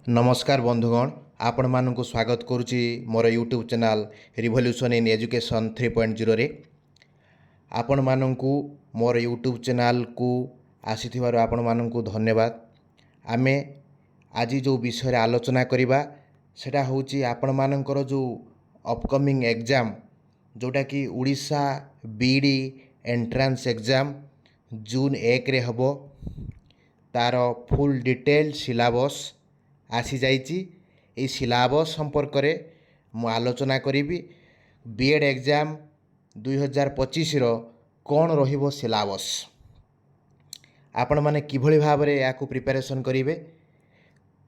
नमस्कार बंधुगण आपण मानक स्वागत करुच्ची मोर YouTube channel revolution in education 3.0 रे आपण मानक मोर यूट्यूब चैनल को आसीथिबार आपण मानक धन्यवाद। आमे आज जो विषय आलोचना करिबा सेटा होची आपण मानकर जो अपकमिंग एग्जाम जोटा कि उड़ीसा बीडी एंट्रांस एग्जाम जून 1 रे हबो तार फुल डिटेल सिलेबस आसी जाइए। ये सिलेबस संपर्क में मु आलोचना करी बीएड एग्जाम 2025 रो कौन रहिबो सिलेबस आपण माने किभली भाव में या प्रिपरेशन करेंगे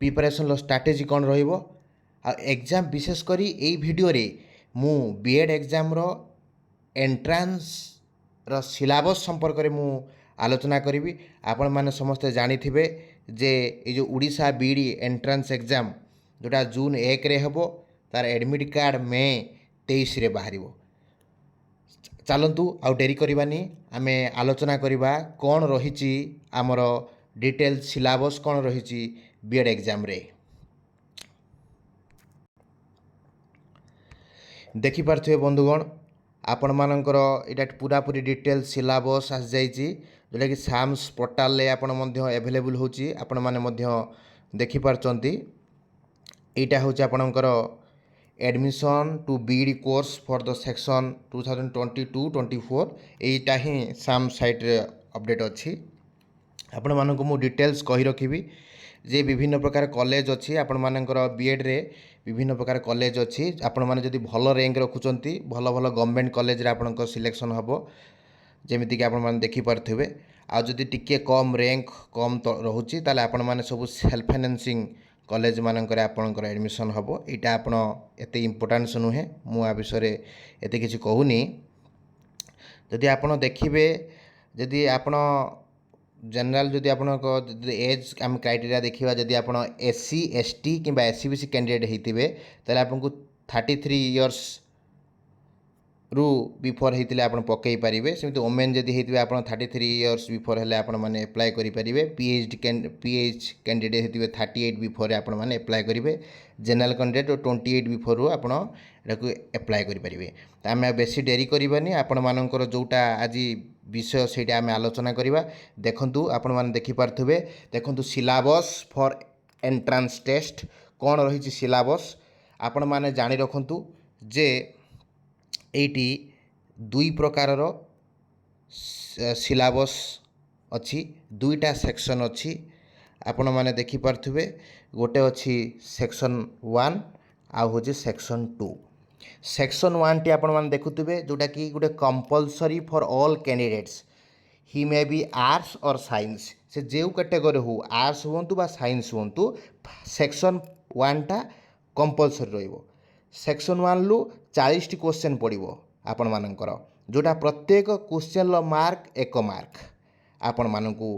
प्रिपरेशन लो स्ट्रैटेजी कौन रहिबो आ एग्जाम विशेष करी एई वीडियो रे मु बीएड एग्जाम रो एंट्रांस रो सिलेबस संपर्क में मु आलोचना करी। आपण माने समस्त जानिथिबे जे ये जो उड़ीसा बीडी एंट्रांस एग्जाम जोटा जून 1 रे हबो तार एडमिट कार्ड मे 23 रे बाहरिबो। चलतु आउ डेरी करबानी आमे आलोचना करिबा कौन रहिछि आमर डिटेल सिलेबस कौन रहिछि बीएड एग्जाम रे। देखि पारथिबे बंधुगण आपण मानकर एटा पूरापूरी डिटेल सिलेबस आस जाइछि जोटा कि साम्स पोर्टाल ले आपण मध्य अवेलेबल होछि आपण माने मध्य देखि पारचंती। एटा होछि आपणकर admission to BEd course for the section 2022-24 एटा ही साम साइट रे अपडेट अछि। आपण मानक मु डिटेल्स कहि रखिबी जे विभिन्न प्रकार कॉलेज अछि आपण मानकर बीएड रे विभिन्न प्रकार कॉलेज अछि। आपण माने जदि भल रैंक रखुचंती भल भल गवर्नमेंट कॉलेज रे आपनकर सिलेक्शन हबो जेमिति कि आपण माने देखि पारथिबे। आ जदि टिके कम रैंक कम तो रहुची ताले आपण माने सब सेल्फ फाइनेंसिंग कॉलेज मानकर आपनकर एडमिशन हबो। एटा आपण एते इंपोर्टेंस नुहे मु आ विषय एते किछि कहूनी। जदि आपण देखिबे जदि आपण जनरल जदि आपन एज आम क्राइटेरिया देखा जदि आप एससी एसटी कि एससीबीसी कैंडिडेट होते ताले आपको 33 इयर्स रु बिफोर होते आप पकई पारे। सेमती ओमेन जदि होते आप 33 इयर्स बिफोर हेले आपण मैंने एप्लाय करेंगे। पीएच कैंडिडेट होते 38 बिफोर आपण मैंने एप्लाय करेंगे। जनरल कैंडिडेट 28 बिफोर आपण एप्लाय करेंगे। तो आम बेसी डेरी करवानी आपण मानकर जोटा आज विषय से आम आलोचना करवा। देखु आपण मैंने देखिपे देखु सिलेबस फॉर एंट्रांस टेस्ट कौन रही सिलेबस आपण मैंने जानी रखु जे एटी दुई प्रकार सिलेबस अच्छी दुईटा सेक्शन अच्छी आपण मैंने देखिपे गोटे अच्छी सेक्शन 1 आ हूँ सेक्शन 2। सेक्शन 1 टी आपण मैंने देखुवे जोटा कि गोटे compulsory for all candidates he may be arts और साइंस से जो कैटेगरी हो आर्ट्स हूँ बा साइंस हूँ सेक्शन 1 टा कंपलसरी रहिबो। सेक्शन 1 लु 40 टी क्वेश्चन पड़ो आपण मानकर जोटा प्रत्येक क्वेश्चन मार्क 1 मार्क आपण मानकू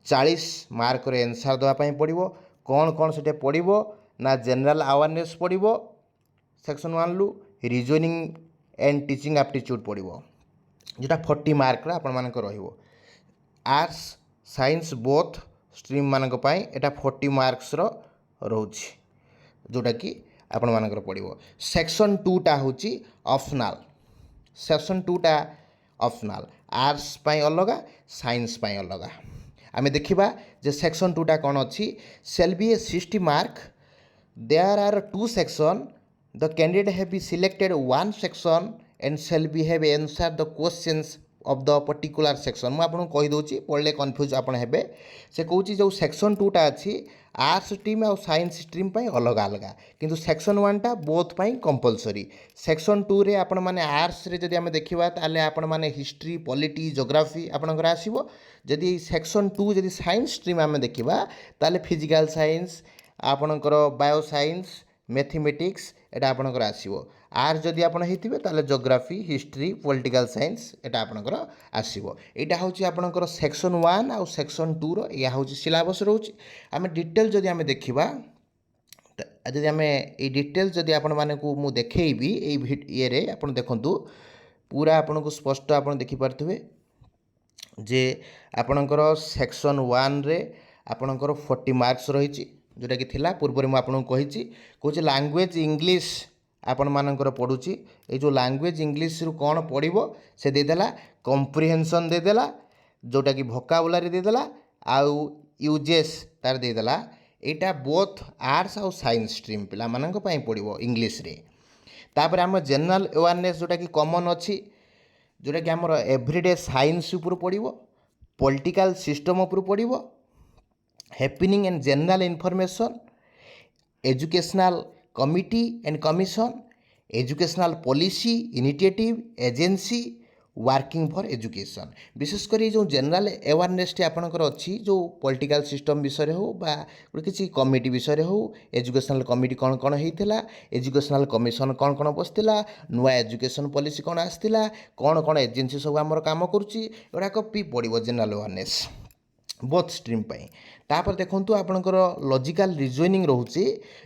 40 मार्क रे आंसर देवाई पड़ो। कौन कौन से पड़ो ना जनरल अवेयरनेस पड़ो सेक्शन 1 लु रीजनिंग एंड टीचिंग एप्टीट्यूड पड़ो जोटा 40 मार्क आपण मानक रहिबो। आर्ट्स साइंस बोथ स्ट्रीम मानक पई एटा 40 मार्क्स रो रहउछि जोटा कि आपण मानकर पड़ो। सेक्शन 2 टा होची ऑप्शनल। सेक्शन 2 टा ऑप्शनल आर्ट्स पई अलगा साइंस पई अलगा। आमे देखिबा जे सेक्शन 2 टा कोन अछि shall be a 60 mark there are 2 section the candidate have been selected one section and shall be have answered the questions of the particular section। मु आपन कहि दोछि पढ़ले कंफ्यूज आपन हेबे से कहूछि जो सेक्शन 2 टा अछि आर्ट्स स्ट्रीम और साइंस स्ट्रीम पई अलग अलग किंतु सेक्शन 1 टा बोथ पई कंपलसरी। सेक्शन 2 रे आपन माने आर्ट्स रे जदि हम देखिबा ताले आपन माने हिस्ट्री पॉलिटी ज्योग्राफी आपनकर आसीबो। जदि सेक्शन 2 जदि साइंस स्ट्रीम हम देखिबा ताले फिजिकल साइंस आपनकर बायो साइंस मैथमेटिक्स एटा आपनकर आसीबो। आर जदि आपण हेतिबे ताले ज्योग्राफी हिस्ट्री पॉलिटिकल साइंस एटा आपनकर आसीबो। एटा होची आपनकर सेक्शन 1 और सेक्शन 2 रो या होची सिलेबस रहउची। आमे डिटेल जदि आमे देखिबा जदि आमे ए डिटेल जदि आपण माने को मु देखैबी ए ये रे आपण देखंतु पूरा आपनको स्पष्ट आपण देखि पारथबे जे आपनकर सेक्शन 1 रे आपनकर 40 मार्क्स रहिची जोटा कि थिला पूर्व मुझे आपको कही कौन लैंग्वेज इंग्लिश आपण मानकर पढ़ुची ये जो लैंग्वेज इंग्लिश रु कौन पढ़ो से देदेला कम्प्रिहेंशन देदेला जोटा कि भोकाबुलारी देदेला आउ यूजेस तार देदेला यहाँ बोथ आर्ट्स आउ साइंस स्ट्रीम पिला मानक पढ़ो इंग्लिश रे तापर आम जनरल अवेयरनेस जोटा कि कॉमन अच्छी जोटा कि आमर एवरीडे साइंस उपर पढ़ो पॉलिटिकल सिस्टम उपर पढ़ो happening and general information educational committee and commission educational policy initiative agency working for education विशेषकर जो जनरल अवेयरनेस टी आपनकर अच्छी जो पॉलिटिकल सिस्टम विषय हो बा किसी कमिटी विषय हो एजुकेशनल कमिटी कौन कौन होता एजुकेशनल कमिशन कौन कौन बसला नुआ एजुकेशन पॉलिसी कौन आसला कौन कौन एजेंसी सब आमर काम करुँच पी पड़ो जनरल अवेयरनेस बोथ स्ट्रीम पाई तापर देखंतु आपनकर लॉजिकल रीजनिंग रोचे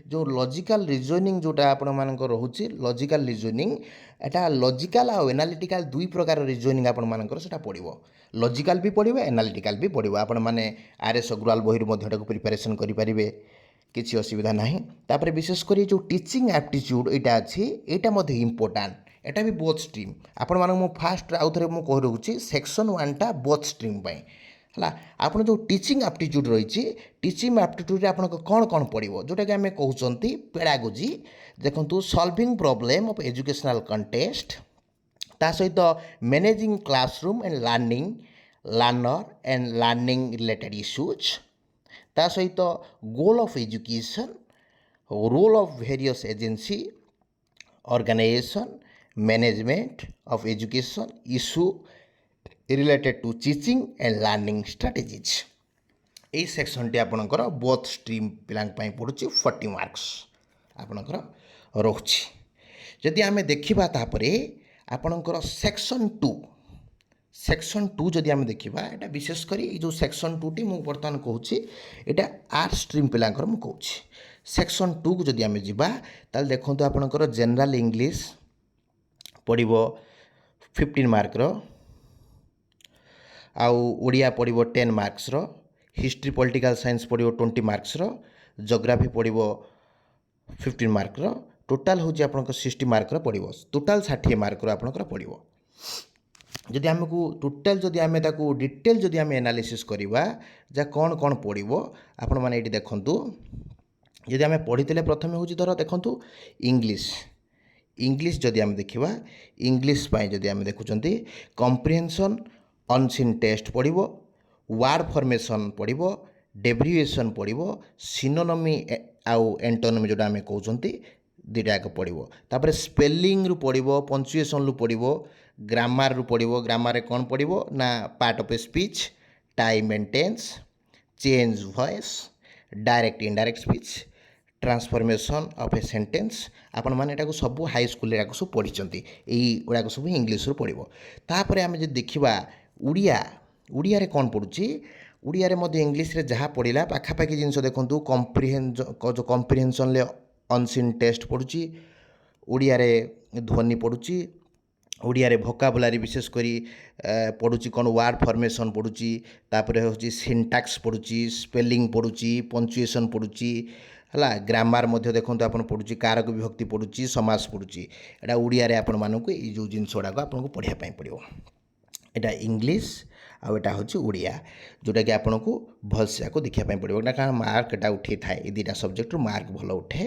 जो लॉजिकल रीजनिंग जोटा आपण मानकर रोचे लॉजिकल रीजनिंग एटा लॉजिकल आ एनालिटिकल दुई प्रकार रीजनिंग आपण मानकर सेटा पड़िबो लॉजिकल भी पड़िबो एनालिटिकल भी पड़िबो आपण माने आरएस अग्रवाल बहिर मध्यटा को प्रिपरेशन करि परिबे किछि असुविधा नाही तापर विशेष करी जो टीचिंग एप्टीट्यूड एटा अछि एटा मध्ये इंपोर्टेंट एटा भी बोथ स्ट्रीम आपण मानक मु फास्ट आउ थरे मु कहि रहउची सेक्शन 1 टा बोथ स्ट्रीम पई है आपन जो टीचिंग एप्टीट्यूड रही टीचिंग एप्टीट्यूड आप कौन कौन पड़ो जोटा कि आम कहते पेडागोजी देखो solving problem of educational context ता सहित managing classroom and learning learner and learning related issues ता सहित goal of education role of various agency organisation management of education issue related to teaching and learning strategies यही section टी आपणकर both stream पिला पड़ुची 40 marks आपणकर रोची जदि आम देखा तापरे आपणकर सेक्शन टू जदि आम देखा यहाँ विशेषकर जो सेक्शन 2 टी मुझे बर्तमान कहूँ यहाँ आर्ट स्ट्रीम पिलांकर मु कहूँ सेक्शन 2 को जदि आम जा देखो आपणकर जनरल इंग्लिश पड़ो 15 मार्कर आउ ओडिया पड़ो 10 मार्क्स हिस्ट्री पॉलिटिकल साइंस पड़ो 20 मार्क्स जियोग्राफी पड़ो 15 मार्क टोटाल हूँ आप 60 मार्क पड़ो टोटाल 60 मार्क आपंकर पड़ो जदि आमको टोटाल जदि आम डिटेल जदि आम एनालिसिस करवा जा कौन कौन पड़ो आपण मैंने ये देखूँ जदि आम पढ़ी प्रथम हूँ धर देखूँ इंग्लिश इंग्लिश जदि आम देखा इंग्लिश जदि आम देखुं कम्प्रिहेंशन अनसीन टेस्ट पड़ो वार्ड फॉर्मेशन पड़ो डेब्रिएशन पड़ो सिनोनमी आउ एंटोनमी जोटा आम कहते दुटाक पड़ो तापर स्पेलिंग रु पड़ो पंचुएसन रु पड़ो ग्रामर रु पड़ो ग्रामर कौन पड़ो ना part of a speech time and tense change voice direct indirect speech transformation of a sentence आपण मैंने यहाँ सब हाई स्कूल सब पढ़ी गुड़ाक सब इंग्लीश रु पड़ो तापर आम जो देखा उड़िया कौन पड़ुची उड़िया इंग्लीश रे जहाँ पढ़ला पाखापाखि जिनस देखूँ जो कम्प्रिहेंशन अनसीन टेस्ट पड़ुची उड़िया ध्वनि पड़ुची उड़िया भोकाबुलारी विशेषकर पड़ुची कौन वार्ड फॉर्मेशन पड़ुची तापर हूँ सिंटैक्स पड़ुची स्पेलिंग पड़ुची पंचुएसन पड़ुची है ग्रामर देखो आप पड़ुची कारक विभक्ति पड़ुची समास पड़ुची एटा उड़िया आपण मानक जो जिनस गुड़ाक आपको पढ़ाई पड़ो एटा इंग्लिश आउ एटा हूँ उड़िया जोटा कि आपन को भलसे आपको देखापी पड़ो ना कारण मार्क एटा उठे थाए ये दुटा सब्जेक्ट मार्क भल उठे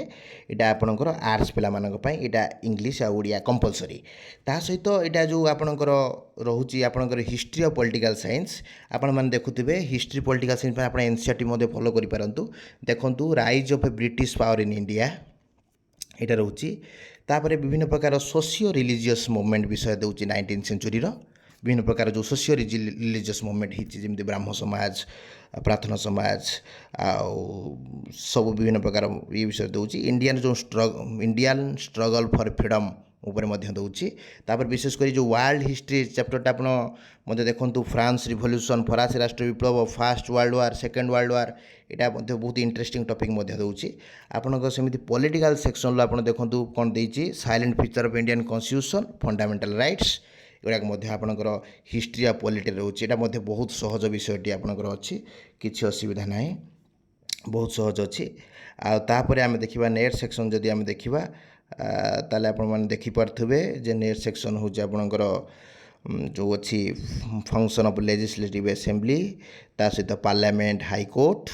यहाँ आपंकर आर्ट्स पिला यहाँ इंग्लिश आ उड़िया कंपलसरी ता सहित यहाँ जो आपंकर रोचे आपंकर हिस्ट्री ऑफ पॉलिटिकल साइंस आपण मैंने देखुए हिस्ट्री पॉलिटिकल साइंस आप एनसीईआरटी फॉलो करूँ देखूँ rise of A British power in India यहाँ रोचे तापर विभिन्न प्रकार सोशियो रिलीजियस मूवमेंट विषय दूसरी 19th सेंचुरी विभिन्न प्रकार जो सोशियो रिलीजियस मूवमेंट होती ब्राह्मण समाज प्रार्थना समाज सब विभिन्न प्रकार ये विषय दूसरी इंडियन जो इंडियन स्ट्रगल फॉर फ्रीडम उपर दूसरी तापर विशेषकर जो वर्ल्ड हिस्ट्री चैप्टरटा आप देखो फ्रांस रिवोल्यूशन फरासी राष्ट्र विप्लव first world war second world war यहाँ बहुत इंटरेस्टिंग टॉपिक दूसरी आपंकर सेमती पॉलिटिकल सेक्शन आप देखो कौन देती salient feature of Indian constitution fundamental rights गुड़ाक आपंकर हिस्ट्री आ पॉलिटी रोचे यहाँ बहुत सहज विषयटी आपंकर अच्छी किसी असुविधा ना बहुत सहज अच्छी आपर आम देखा नेट सेक्शन जदि आम देखा ताले आपण मैंने देखिपे जे नेट सेक्शन हूँ आपणकर जो अच्छी फंक्शन ऑफ लेजिस्लेटिव असेंबली ता सहित पार्लियामेंट हाईकोर्ट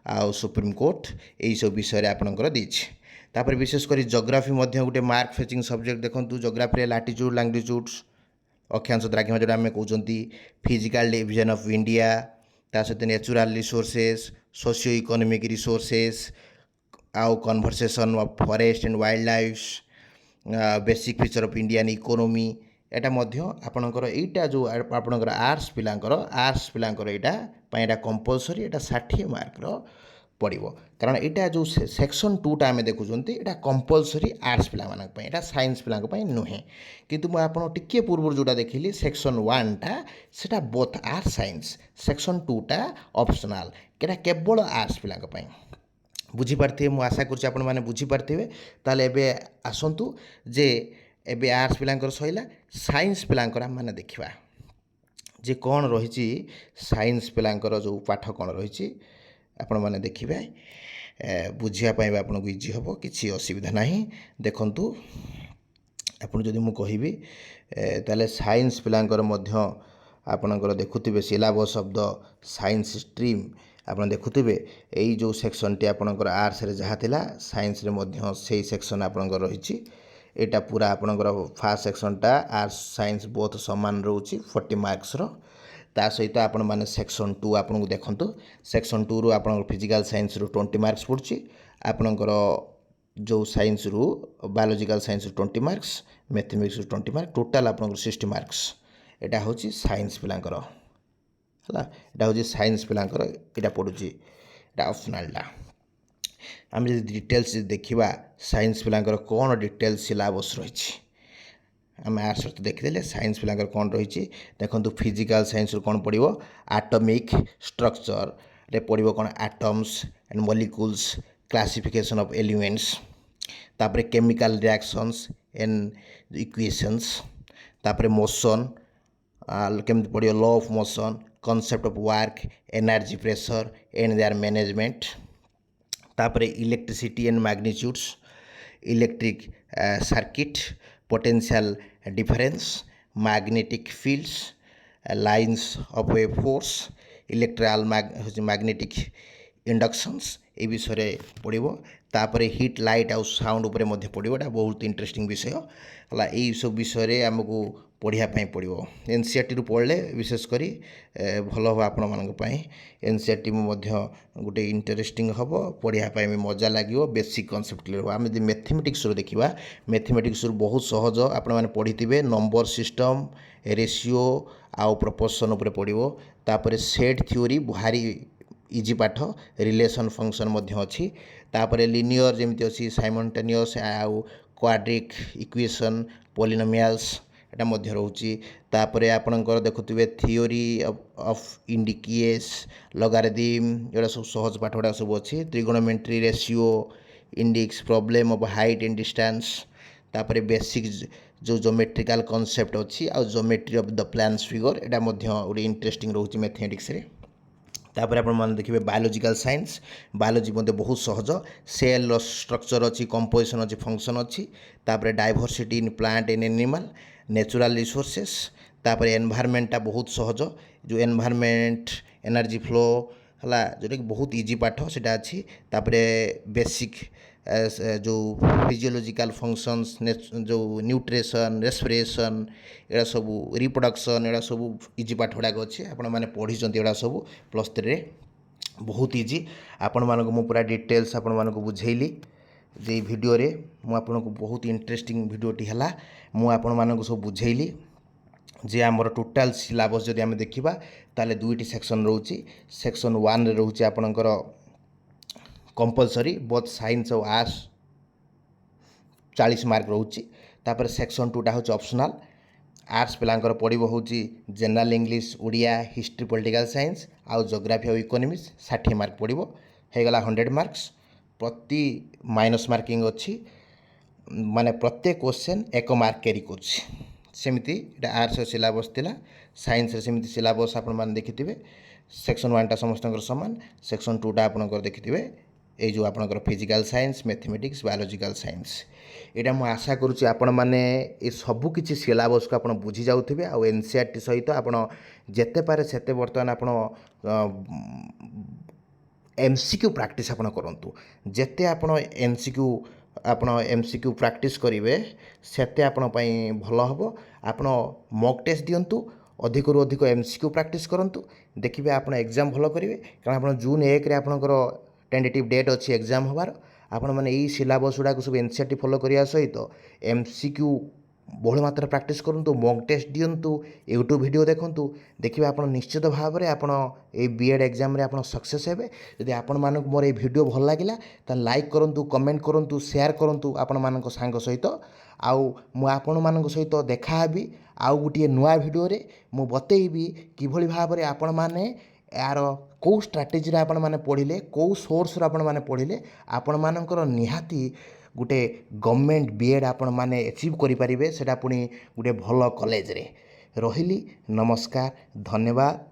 आउ सुप्रीम कोर्ट यही सब विषय आपणकर देछि तापर विशेषकर जोग्राफी गोटे मार्क फेचिंग सब्जेक्ट देखो जोग्राफी लाटिट्यूड लैंग्यूड्स अक्षांश द्राघिमा जोटा आम कहते फिजिकल डिवीजन ऑफ इंडिया ता सहित natural resources socio economic resources आउ conservation of forest and wildlife basic feature of Indian economy एटा मध्य आपणकर एटा जो आपणकर आर्ट्स पिलांकर एटा कंपलसरी एटा 60 मार्क रो पड़ो कारण यहाँ जो सेक्शन 2 आम देखुंत यहाँ कंपलसरी आर्ट्स पे यहाँ साइंस पे नुहे किंतु मुझे टिके पूर्व जोटा देखिली सेक्शन 1 टा सेटा बोथ आर्ट्स साइंस सेक्शन 2 टा ऑप्शनल क्या केवल आर्ट्स पे बुझीपारे मुझे आशा कर बुझीपारे ताले एबे आसतु जे एबे आर्ट्स पिलांकर सैला साइंस पिलांकर माने देखिबा जे कौन रही साइंस पिलांकर जो पाठ कौन रही आपण मैंने देखिए बुझापी आपन को इजी हम किसी असुविधा ना देखु आपन जदि मु कहबी ताले साइंस पिलांकर मध्य आपनकर देखुथिबे syllabus of the science stream आपन देखुथिबे एई जो सेक्शन टी आपनकर आर्ट्स रे जहा थिला साइंस रे मध्य सेई सेक्शन आपनकर रहिछि एटा पूरा आपनकर फर्स्ट सेक्शन टा आर्ट्स साइंस बोथ समान रहउछि 40 मार्क्स रो ता सहित आपण माने सेक्शन 2 आपन को देखंतु सेक्शन 2 रु आपन फिजिकल साइंस रु 20 मार्क्स पड़छि आपनकर जो साइंस रु बायोलॉजिकल साइंस रु 20 मार्क्स मैथमेटिक्स रु 20 मार्क्स टोटल आपन 60 मार्क्स एटा होछि साइंस पिलांकर हला एटा होछि साइंस पिलांकर एटा पडुछि एटा ऑप्शनल ला आम जदि डिटेल्स देखिबा साइंस पिलांकर कोन डिटेल्स सिलेबस रहिछि आम आर्ट्स तो देखीदे साइंस पिलांकर कौन रही देखो फिजिकल साइंस कौन पड़ो एटॉमिक स्ट्रक्चर रे पड़ो कौन atoms and molecules classification of elements तापर केमिकल रिएक्शंस एंड इक्वेशंस तापर मोशन केमती पड़ो law of motion concept of work energy pressure and their management तापर electricity and magnitudes electric circuit potential difference magnetic fields lines of a force electrical magnetic inductions ए विषय पड़ो तापर hit light आउ sound उपर मध्य पड़ो एटा बहुत इंटरेस्टिंग विषय हला एई सब विषय आमको पढ़ापी पड़ो एनसीईआरटी रु पढ़ले विशेषकर भल हम आपण मानक एनसीईआरटी गोटे इंटरेस्टिंग हम पढ़ापी मजा लगे बेसिक कनसेप्ट क्लियर हो आम यदि मैथमेटिक्स देखा मैथमेटिक्स बहुत सहज आपण मैंने पढ़ी नंबर सिस्टम रेशियो आउ प्रपोर्शन उपर पड़ो तापर सेट थ्योरी भारी इजी पाठ रिलेशन फंक्शन अच्छी तापर लिनियर जमी अच्छी साइमल्टेनियस आउ क्वाड्रिक इक्वेशन पॉलिनोमियल्स एटा मध्य रोची तापरे आपणकर देखुथिबे थियोरी ऑफ इंडिकेस लॉगरिथम एटा सब सहज पाठ गुड़ा सब अच्छी trigonometry ratio index problem of height and distance तापरे बेसिक जो ज्योमेट्रिकल कॉन्सेप्ट अच्छी आ geometry of the planes figure एटा मध्य गोटे इंटरेस्टिंग रोची मैथमेटिक्स रे तापर आपण माने देखिबे बायोलॉजिकल साइंस बायोलॉजी मध्ये बहुत सहज सेल स्ट्रक्चर अच्छी कंपोजिशन अच्छी फंक्शन अच्छी तापर diversity in plant and animal natural resources तापर एनवायरनमेंटा बहुत सहज जो एनवायरनमेंट एनर्जी फ्लो हला जोटा कि बहुत इजी पाठ सेटा अच्छी तापर बेसिक जो फिजियोलॉजिकल फंक्शंस जो न्यूट्रिशन रेस्पिरेशन एड़ा सब रिप्रोडक्शन एड़ा सब इजी पाठ गुड़ाक अच्छे आपण मैंने पढ़ी एड़ा सब +3 रे बहुत इजी आपण मानक मु पूरा डिटेल्स आपण मानक बुझेली जे वीडियो रे मु आपण को बहुत इंटरेस्टिंग वीडियोटी हला मु आपण मानक सब बुझेली जे आमर टोटाल सिलेबस जदि आम देखा ताले दुईटी सेक्शन रोची सेक्शन 1 रे रोची आपणकर कंपलसरी बोथ साइंस और आर्ट्स 40 मार्क रोची तापर सेक्शन 2 टा होची ऑप्शनल आर्ट्स पिलांकर पड़ो हूँ general English Odia history political science आउ जियोग्राफी और इकोनॉमिक्स 60 मार्क पड़ो होगला 100 मार्क्स प्रति माइनस मार्किंग अच्छी माने प्रत्येक क्वेश्चन 1 मार्क कैरी करमती आर्ट्स सिलेबस थिला साइंस सेमती सिलेबस आपण मैंने देखिथे सेक्शन 1टा समस्त सामान सेक्शन 2टा आपंकर देखिथे ये जो आपंकर physical science mathematics biological science यहाँ मुझे आशा करुँच आपण मैंने ये सबकि सिलेबस को आप बुझी जाऊे आउ एनसीईआरटी सहित आप जिते पारे सेते बर्तमान आप एमसीक्यू प्रैक्टिस आपण करंतु जेते आपण एमसीक्यू प्रैक्टिस करेंगे सेते आपण पई भल हम आपण मॉक टेस्ट दिंतु अधिक रु अधिक एमसीक्यू प्रैक्टिस करंतु देखिए आप एग्जाम भल करेंगे कारण आप जून 1 रे आपणकर टेंटेटिव डेट अच्छी एग्जाम हबार आपण मैंने यही सिलेबस गुड़ाक सब एनसीईआरटी फॉलो करने सहित एमसीक्यू बहुल मात्रा प्रैक्टिस करूँ मॉक टेस्ट दिंतु यूट्यूब वीडियो देखूँ देखिए आप निश्चित भाव में आपड़ ये बीएड एग्जाम रे आप सक्सेस हेबे यदि आपण मानक मोर ये वीडियो भल लगिला तो लाइक करूँ कमेंट करूँ शेयर करूँ आपण मानक सांग सहित आउ आपण मानक सहित देखाबी आउ गोटे नुआ वीडियो रे मु बतेइबी किभली भाव में आपण माने यार कौ स्ट्राटेजी आपण माने पढ़िले कौ सोर्स आपण माने पढ़िले आपण मानकर निहाती गोटे गवर्नमेंट बीएड आपण माने अचीव करि परिबे सेटा पुनी गोटे भल कॉलेज रे रहिली नमस्कार धन्यवाद।